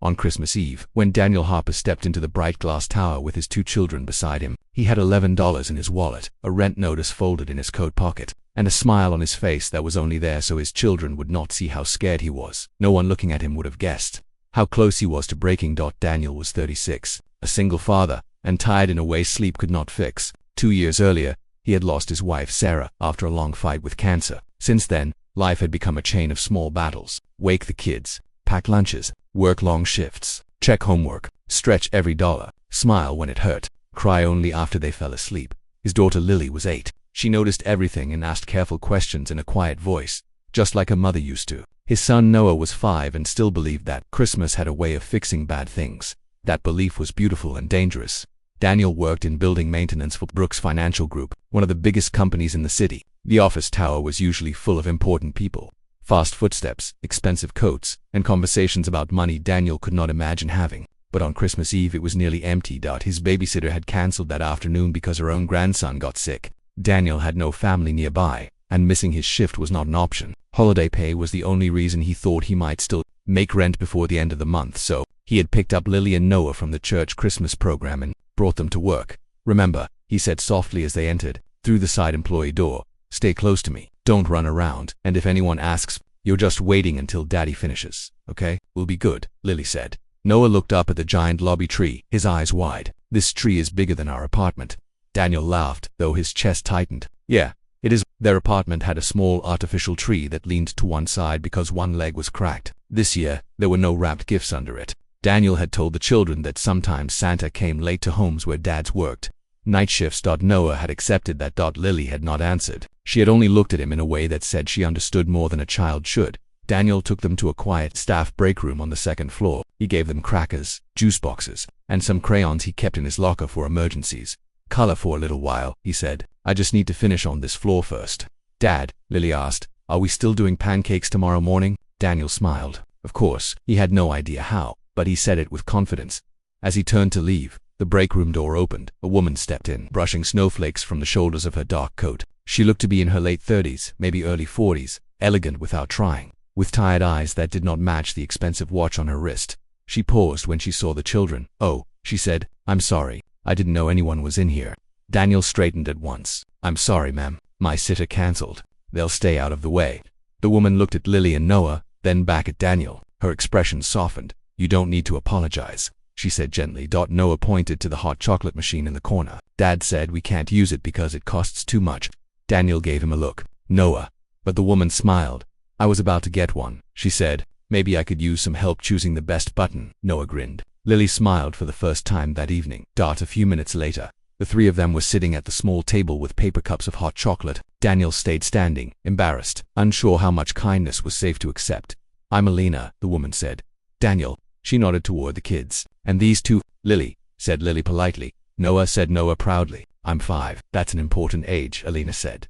On Christmas Eve, when Daniel Harper stepped into the bright glass tower with his 2 children beside him, he had $11 in his wallet, a rent notice folded in his coat pocket, and a smile on his face that was only there so his children would not see how scared he was. No one looking at him would have guessed how close he was to breaking. Daniel was 36, a single father, and tired in a way sleep could not fix. 2 years earlier, he had lost his wife Sarah after a long fight with cancer. Since then, life had become a chain of small battles. Wake the kids, pack lunches, work long shifts, check homework, stretch every dollar, smile when it hurt, cry only after they fell asleep. His daughter Lily was 8. She noticed everything and asked careful questions in a quiet voice, just like a mother used to. His son Noah was 5 and still believed that Christmas had a way of fixing bad things. That belief was beautiful and dangerous. Daniel worked in building maintenance for Brooks Financial Group, one of the biggest companies in the city. The office tower was usually full of important people. Fast footsteps, expensive coats, and conversations about money Daniel could not imagine having. But on Christmas Eve it was nearly empty. His babysitter had cancelled that afternoon because her own grandson got sick. Daniel had no family nearby, and missing his shift was not an option. Holiday pay was the only reason he thought he might still make rent before the end of the month, so he had picked up Lily and Noah from the church Christmas program and brought them to work. "Remember," he said softly as they entered, through the side employee door, "stay close to me, don't run around, and if anyone asks, you're just waiting until Daddy finishes, okay? We'll be good," Lily said. Noah looked up at the giant lobby tree, his eyes wide. "This tree is bigger than our apartment." Daniel laughed, though his chest tightened. "Yeah, it is." Their apartment had a small artificial tree that leaned to one side because one leg was cracked. This year, there were no wrapped gifts under it. Daniel had told the children that sometimes Santa came late to homes where dads worked. Night shifts. Noah had accepted that. Lily had not answered. She had only looked at him in a way that said she understood more than a child should. Daniel took them to a quiet staff break room on the 2nd floor. He gave them crackers, juice boxes, and some crayons he kept in his locker for emergencies. "Color for a little while," he said. "I just need to finish on this floor first." "Dad," Lily asked, "are we still doing pancakes tomorrow morning?" Daniel smiled. Of course, he had no idea how, but he said it with confidence. As he turned to leave, the break room door opened. A woman stepped in, brushing snowflakes from the shoulders of her dark coat. She looked to be in her late 30s, maybe early 40s, elegant without trying, with tired eyes that did not match the expensive watch on her wrist. She paused when she saw the children. "Oh," she said, "I'm sorry. I didn't know anyone was in here." Daniel straightened at once. "I'm sorry, ma'am. My sitter cancelled. They'll stay out of the way." The woman looked at Lily and Noah, then back at Daniel. Her expression softened. "You don't need to apologize," she said gently. Noah pointed to the hot chocolate machine in the corner. "Dad said we can't use it because it costs too much." Daniel gave him a look. "Noah." But the woman smiled. "I was about to get one," she said. "Maybe I could use some help choosing the best button." Noah grinned. Lily smiled for the first time that evening. A few minutes later, the 3 of them were sitting at the small table with paper cups of hot chocolate. Daniel stayed standing, embarrassed, unsure how much kindness was safe to accept. "I'm Alina," the woman said. "Daniel." She nodded toward the kids. "And these 2, Lily," said Lily politely. "Noah," said Noah proudly. "I'm 5. That's an important age," Alina said.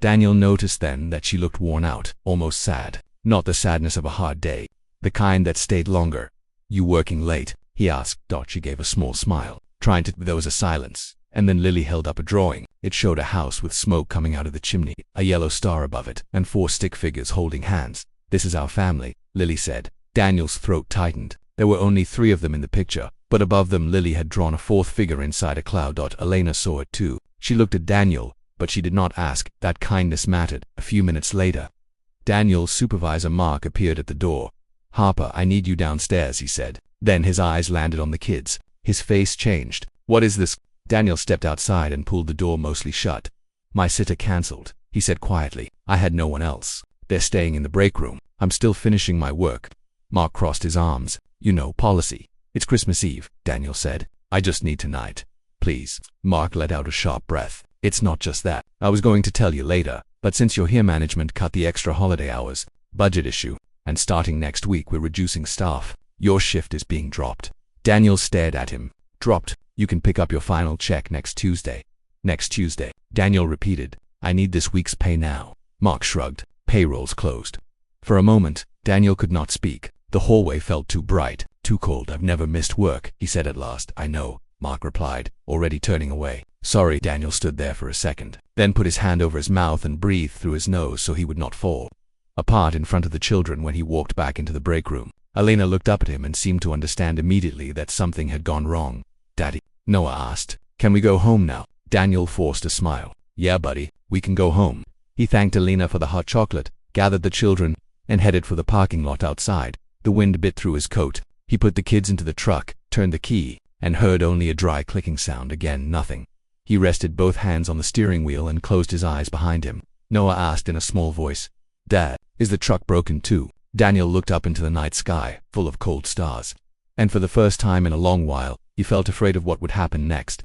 Daniel noticed then that she looked worn out, almost sad. Not the sadness of a hard day, the kind that stayed longer. "You working late?" he asked. She gave a small smile, trying to. There was a silence, and then Lily held up a drawing. It showed a house with smoke coming out of the chimney, a yellow star above it, and 4 stick figures holding hands. "This is our family," Lily said. Daniel's throat tightened. There were only 3 of them in the picture, but above them Lily had drawn a 4th figure inside a cloud. Elena saw it too. She looked at Daniel, but she did not ask. That kindness mattered. A few minutes later, Daniel's supervisor Mark appeared at the door. "Harper, I need you downstairs," he said. Then his eyes landed on the kids. His face changed. "What is this?" Daniel stepped outside and pulled the door mostly shut. "My sitter cancelled," he said quietly. "I had no one else. They're staying in the break room. I'm still finishing my work." Mark crossed his arms. "You know, policy." "It's Christmas Eve," Daniel said. "I just need tonight. Please." Mark let out a sharp breath. "It's not just that. I was going to tell you later, but since you're here, management cut the extra holiday hours. Budget issue. And starting next week we're reducing staff. Your shift is being dropped." Daniel stared at him. "Dropped? You can pick up your final check next Tuesday." "Next Tuesday," Daniel repeated. "I need this week's pay now." Mark shrugged. "Payroll's closed." For a moment, Daniel could not speak. The hallway felt too bright, too cold. "I've never missed work," he said at last. "I know," Mark replied, already turning away. "Sorry." Daniel stood there for a second, then put his hand over his mouth and breathed through his nose so he would not fall. Apart in front of the children when he walked back into the break room. Elena looked up at him and seemed to understand immediately that something had gone wrong. Daddy, Noah asked, can we go home now? Daniel forced a smile. Yeah, buddy, we can go home. He thanked Elena for the hot chocolate, gathered the children, and headed for the parking lot outside. The wind bit through his coat. He put the kids into the truck, turned the key, and heard only a dry clicking sound. Again, nothing. He rested both hands on the steering wheel and closed his eyes behind him. Noah asked in a small voice, Dad, is the truck broken too? Daniel looked up into the night sky, full of cold stars. And for the first time in a long while, he felt afraid of what would happen next.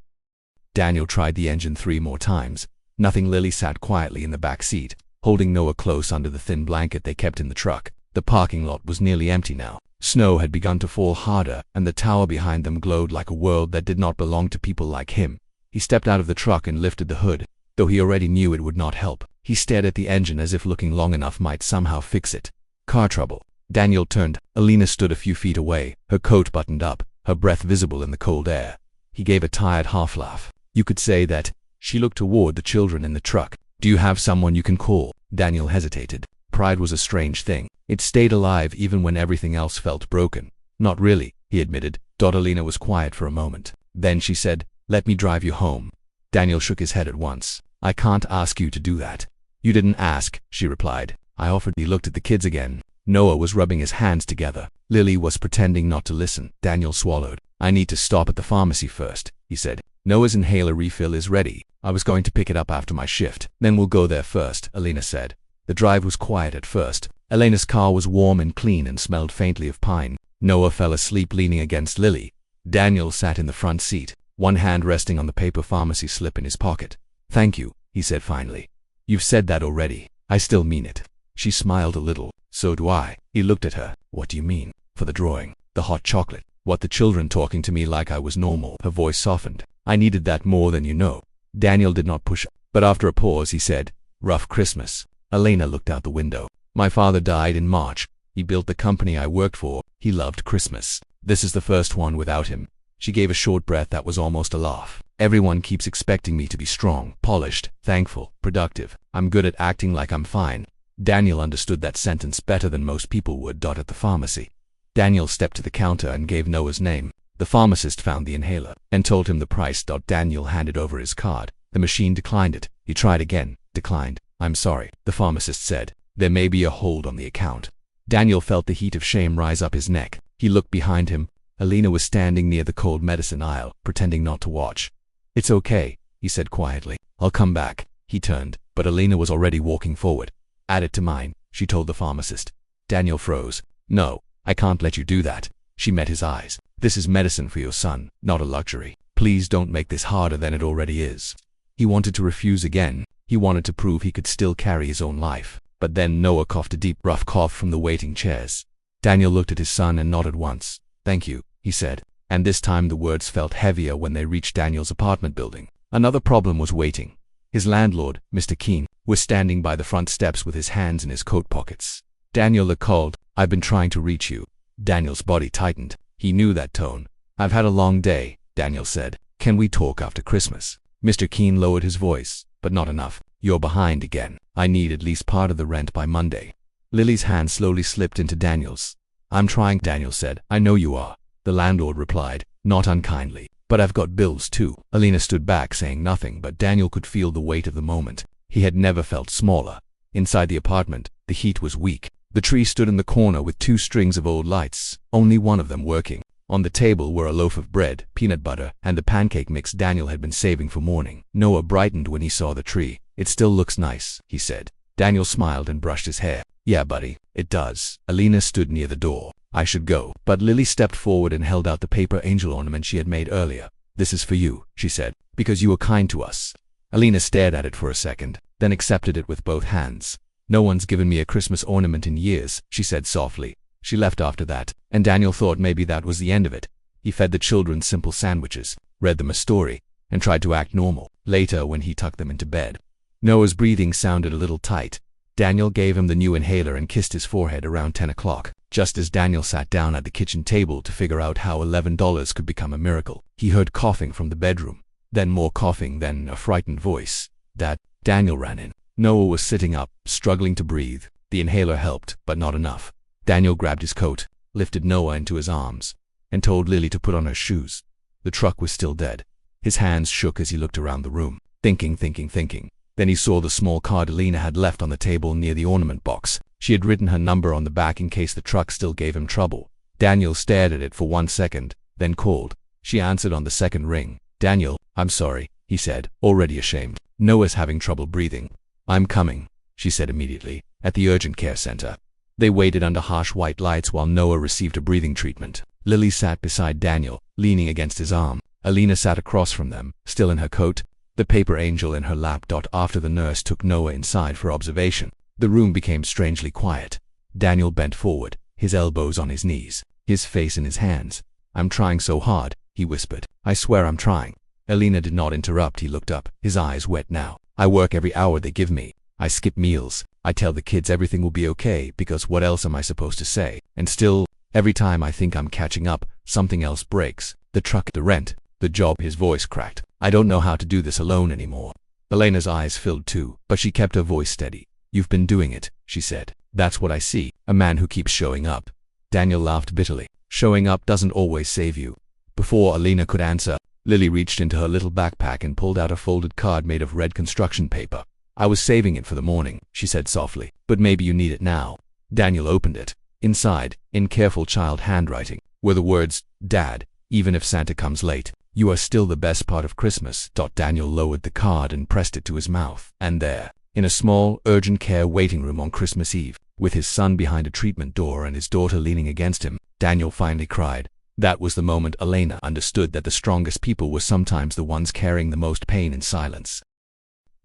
Daniel tried the engine 3 more times. Nothing. Lily sat quietly in the back seat, holding Noah close under the thin blanket they kept in the truck. The parking lot was nearly empty now. Snow had begun to fall harder, and the tower behind them glowed like a world that did not belong to people like him. He stepped out of the truck and lifted the hood, though he already knew it would not help. He stared at the engine as if looking long enough might somehow fix it. Car trouble. Daniel turned. Elena stood a few feet away, her coat buttoned up, her breath visible in the cold air. He gave a tired half laugh. You could say that. She looked toward the children in the truck. Do you have someone you can call? Daniel hesitated. Pride was a strange thing. It stayed alive even when everything else felt broken. Not really, he admitted. Elena was quiet for a moment. Then she said, let me drive you home. Daniel shook his head at once. I can't ask you to do that. You didn't ask, she replied. I offered. He looked at the kids again. Noah was rubbing his hands together. Lily was pretending not to listen. Daniel swallowed. I need to stop at the pharmacy first, he said. Noah's inhaler refill is ready. I was going to pick it up after my shift. Then we'll go there first, Elena said. The drive was quiet at first. Elena's car was warm and clean and smelled faintly of pine. Noah fell asleep leaning against Lily. Daniel sat in the front seat, one hand resting on the paper pharmacy slip in his pocket. Thank you, he said finally. You've said that already. I still mean it. She smiled a little. So do I. He looked at her. What do you mean? For the drawing, the hot chocolate, what the children talking to me like I was normal. Her voice softened. I needed that more than you know. Daniel did not push, but after a pause he said, rough Christmas. Elena looked out the window. My father died in March. He built the company I worked for. He loved Christmas. This is the first one without him. She gave a short breath that was almost a laugh. Everyone keeps expecting me to be strong, polished, thankful, productive. I'm good at acting like I'm fine. Daniel understood that sentence better than most people would. At the pharmacy, Daniel stepped to the counter and gave Noah's name. The pharmacist found the inhaler and told him the price. Daniel handed over his card. The machine declined it. He tried again. Declined. I'm sorry, the pharmacist said. There may be a hold on the account. Daniel felt the heat of shame rise up his neck. He looked behind him. Elena was standing near the cold medicine aisle, pretending not to watch. It's okay, he said quietly. I'll come back. He turned, but Elena was already walking forward. Add it to mine, she told the pharmacist. Daniel froze. No, I can't let you do that. She met his eyes. This is medicine for your son, not a luxury. Please don't make this harder than it already is. He wanted to refuse again. He wanted to prove he could still carry his own life. But then Noah coughed a deep, rough cough from the waiting chairs. Daniel looked at his son and nodded once. Thank you, he said. And this time the words felt heavier when they reached Daniel's apartment building. Another problem was waiting. His landlord, Mr. Keene, was standing by the front steps with his hands in his coat pockets. Daniel called. I've been trying to reach you. Daniel's body tightened. He knew that tone. I've had a long day, Daniel said. Can we talk after Christmas? Mr. Keene lowered his voice, but not enough. You're behind again. I need at least part of the rent by Monday. Lily's hand slowly slipped into Daniel's. I'm trying, Daniel said. I know you are. The landlord replied, not unkindly. But I've got bills too. Elena stood back saying nothing, but Daniel could feel the weight of the moment. He had never felt smaller. Inside the apartment, the heat was weak. The tree stood in the corner with 2 strings of old lights, only one of them working. On the table were a loaf of bread, peanut butter, and the pancake mix Daniel had been saving for morning. Noah brightened when he saw the tree. It still looks nice, he said. Daniel smiled and brushed his hair. Yeah, buddy, it does. Elena stood near the door. I should go. But Lily stepped forward and held out the paper angel ornament she had made earlier. This is for you, she said, because you were kind to us. Elena stared at it for a second, then accepted it with both hands. No one's given me a Christmas ornament in years, she said softly. She left after that, and Daniel thought maybe that was the end of it. He fed the children simple sandwiches, read them a story, and tried to act normal. Later, when he tucked them into bed, Noah's breathing sounded a little tight. Daniel gave him the new inhaler and kissed his forehead around 10 o'clock. Just as Daniel sat down at the kitchen table to figure out how $11 could become a miracle, he heard coughing from the bedroom. Then more coughing, then a frightened voice. Dad. Daniel ran in. Noah was sitting up, struggling to breathe. The inhaler helped, but not enough. Daniel grabbed his coat. lifted Noah into his arms, and told Lily to put on her shoes. The truck was still dead. His hands shook as he looked around the room, thinking. Then he saw the small card Alina had left on the table near the ornament box. She had written her number on the back in case the truck still gave him trouble. Daniel stared at it for 1 second, then called. She answered on the second ring. "Daniel, I'm sorry," he said, already ashamed. "Noah's having trouble breathing." "I'm coming," she said immediately, at the urgent care center. They waited under harsh white lights while Noah received a breathing treatment. Lily sat beside Daniel, leaning against his arm. Alina sat across from them, still in her coat, the paper angel in her lap. After the nurse took Noah inside for observation, the room became strangely quiet. Daniel bent forward, his elbows on his knees, his face in his hands. "I'm trying so hard," he whispered. "I swear I'm trying." Alina did not interrupt. He looked up, his eyes wet now. "I work every hour they give me. I skip meals. I tell the kids everything will be okay because what else am I supposed to say? And still, every time I think I'm catching up, something else breaks. The truck, the rent, the job." His voice cracked. "I don't know how to do this alone anymore." Elena's eyes filled too, but she kept her voice steady. "You've been doing it," she said. "That's what I see. A man who keeps showing up." Daniel laughed bitterly. "Showing up doesn't always save you." Before Alina could answer, Lily reached into her little backpack and pulled out a folded card made of red construction paper. "I was saving it for the morning," she said softly, "but maybe you need it now." Daniel opened it. Inside, in careful child handwriting, were the words, "Dad, even if Santa comes late, you are still the best part of Christmas." Daniel lowered the card and pressed it to his mouth. And there, in a small, urgent care waiting room on Christmas Eve, with his son behind a treatment door and his daughter leaning against him, Daniel finally cried. That was the moment Elena understood that the strongest people were sometimes the ones carrying the most pain in silence.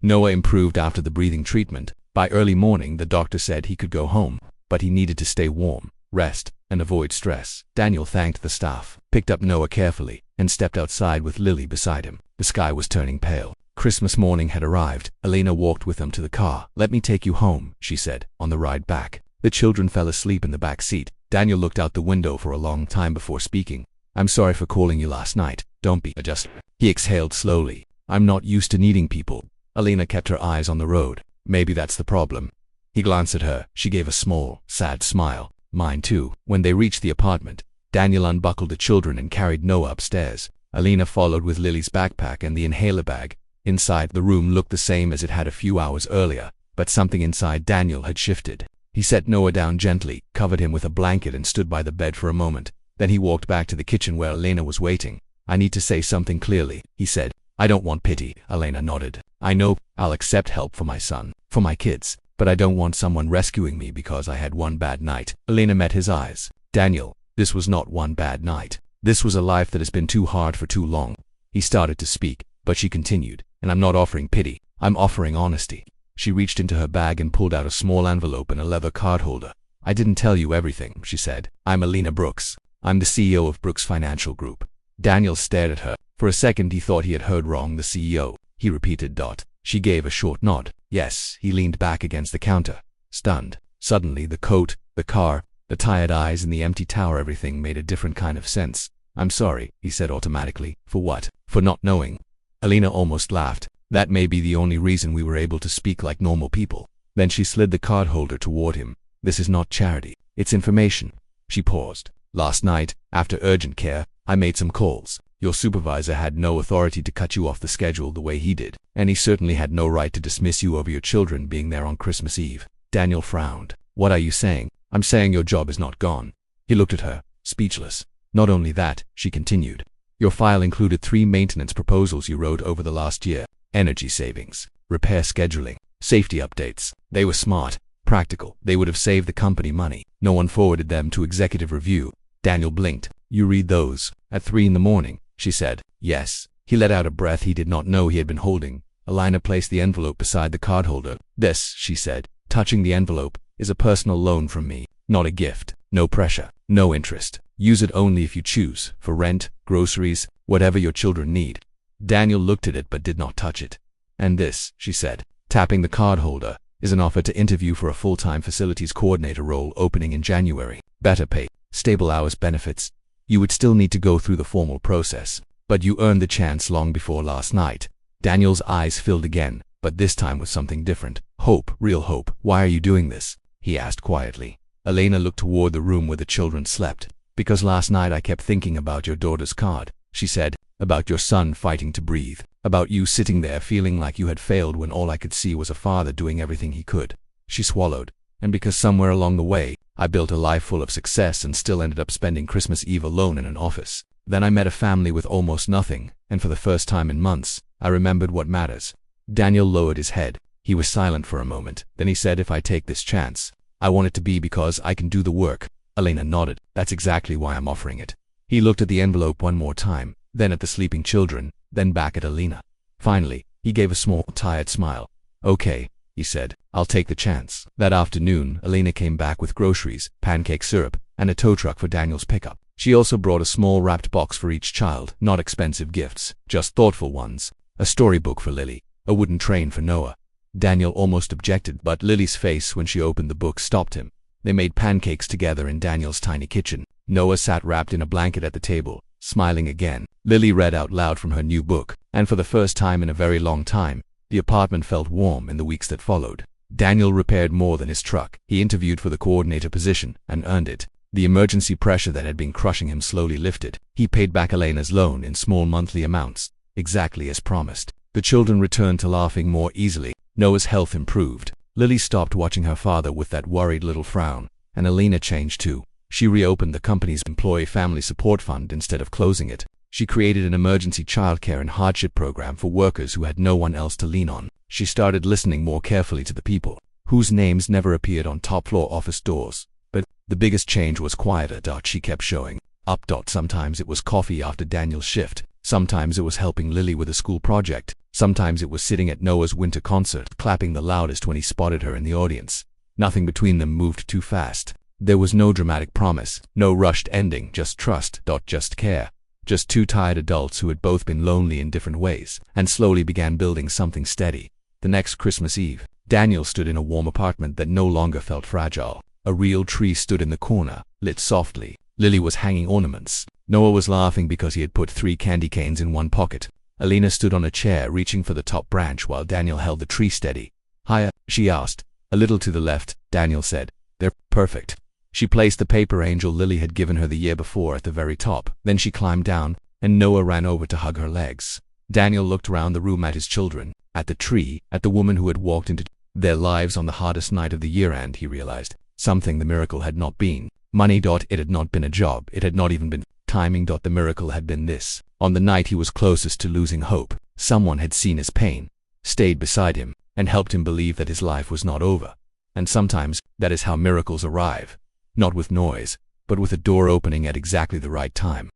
Noah improved after the breathing treatment. By early morning, the doctor said he could go home, but he needed to stay warm, rest, and avoid stress. Daniel thanked the staff, picked up Noah carefully, and stepped outside with Lily beside him. The sky was turning pale. Christmas morning had arrived. Elena walked with them to the car. "Let me take you home," she said, on the ride back. The children fell asleep in the back seat. Daniel looked out the window for a long time before speaking. "I'm sorry for calling you last night. Don't be just." He exhaled slowly. "I'm not used to needing people." Elena kept her eyes on the road. "Maybe that's the problem." He glanced at her. She gave a small, sad smile. "Mine too." When they reached the apartment, Daniel unbuckled the children and carried Noah upstairs. Elena followed with Lily's backpack and the inhaler bag. Inside, the room looked the same as it had a few hours earlier, but something inside Daniel had shifted. He set Noah down gently, covered him with a blanket, and stood by the bed for a moment. Then he walked back to the kitchen where Elena was waiting. "I need to say something clearly," he said. "I don't want pity." Elena nodded. "I know I'll accept help for my son, for my kids, but I don't want someone rescuing me because I had one bad night." Elena met his eyes. "Daniel, this was not one bad night. This was a life that has been too hard for too long." He started to speak, but she continued, "And I'm not offering pity. I'm offering honesty." She reached into her bag and pulled out a small envelope and a leather card holder. "I didn't tell you everything," she said. "I'm Elena Brooks. I'm the CEO of Brooks Financial Group." Daniel stared at her. For a second he thought he had heard wrong. "The CEO," he repeated. She gave a short nod. "Yes." He leaned back against the counter, stunned. Suddenly the coat, the car, the tired eyes and the empty tower, everything made a different kind of sense. "I'm sorry," he said automatically. "For what?" "For not knowing." Elena almost laughed. "That may be the only reason we were able to speak like normal people." Then she slid the card holder toward him. "This is not charity. It's information." She paused. "Last night, after urgent care, I made some calls. Your supervisor had no authority to cut you off the schedule the way he did, and he certainly had no right to dismiss you over your children being there on Christmas Eve." Daniel frowned. "What are you saying?" "I'm saying your job is not gone." He looked at her, speechless. "Not only that," she continued. "Your file included 3 maintenance proposals you wrote over the last year. Energy savings, repair scheduling, safety updates. They were smart, practical. They would have saved the company money. No one forwarded them to executive review." Daniel blinked. "You read those at 3 in the morning?" she said. "Yes." He let out a breath he did not know he had been holding. Elena placed the envelope beside the card holder. "This," she said, touching the envelope, "is a personal loan from me. Not a gift. No pressure. No interest. Use it only if you choose, for rent, groceries, whatever your children need." Daniel looked at it but did not touch it. "And this," she said, tapping the card holder, "is an offer to interview for a full-time facilities coordinator role opening in January. Better pay, stable hours, benefits. You would still need to go through the formal process, but you earned the chance long before last night." Daniel's eyes filled again, but this time with something different. "Hope, real hope." "Why are you doing this?" he asked quietly. Elena looked toward the room where the children slept. "Because last night I kept thinking about your daughter's card," she said, "about your son fighting to breathe, about you sitting there feeling like you had failed when all I could see was a father doing everything he could." She swallowed. "And because somewhere along the way, I built a life full of success and still ended up spending Christmas Eve alone in an office. Then I met a family with almost nothing, and for the first time in months, I remembered what matters." Daniel lowered his head. He was silent for a moment. Then he said, "If I take this chance, I want it to be because I can do the work." Elena nodded. "That's exactly why I'm offering it." He looked at the envelope one more time, then at the sleeping children, then back at Elena. Finally, he gave a small, tired smile. "Okay," he said, "I'll take the chance." That afternoon, Elena came back with groceries, pancake syrup, and a tow truck for Daniel's pickup. She also brought a small wrapped box for each child, not expensive gifts, just thoughtful ones. A storybook for Lily, a wooden train for Noah. Daniel almost objected, but Lily's face when she opened the book stopped him. They made pancakes together in Daniel's tiny kitchen. Noah sat wrapped in a blanket at the table, smiling again. Lily read out loud from her new book, and for the first time in a very long time, the apartment felt warm in the weeks that followed. Daniel repaired more than his truck. He interviewed for the coordinator position and earned it. The emergency pressure that had been crushing him slowly lifted. He paid back Elena's loan in small monthly amounts, exactly as promised. The children returned to laughing more easily. Noah's health improved. Lily stopped watching her father with that worried little frown, and Elena changed too. She reopened the company's employee family support fund instead of closing it. She created an emergency childcare and hardship program for workers who had no one else to lean on. She started listening more carefully to the people whose names never appeared on top-floor office doors. But the biggest change was quieter. She kept showing up. Sometimes it was coffee after Daniel's shift. Sometimes it was helping Lily with a school project. Sometimes it was sitting at Noah's winter concert, clapping the loudest when he spotted her in the audience. Nothing between them moved too fast. There was no dramatic promise, no rushed ending, just trust. Just care. Just two tired adults who had both been lonely in different ways, and slowly began building something steady. The next Christmas Eve, Daniel stood in a warm apartment that no longer felt fragile. A real tree stood in the corner, lit softly. Lily was hanging ornaments. Noah was laughing because he had put 3 candy canes in one pocket. Elena stood on a chair reaching for the top branch while Daniel held the tree steady. "Higher?" she asked. "A little to the left," Daniel said. "They're perfect." She placed the paper angel Lily had given her the year before at the very top. Then she climbed down, and Noah ran over to hug her legs. Daniel looked around the room at his children, at the tree, at the woman who had walked into their lives on the hardest night of the year, and he realized something the miracle had not been money. It had not been a job. It had not even been timing. The miracle had been this. On the night he was closest to losing hope, someone had seen his pain, stayed beside him, and helped him believe that his life was not over. And sometimes, that is how miracles arrive. Not with noise, but with a door opening at exactly the right time.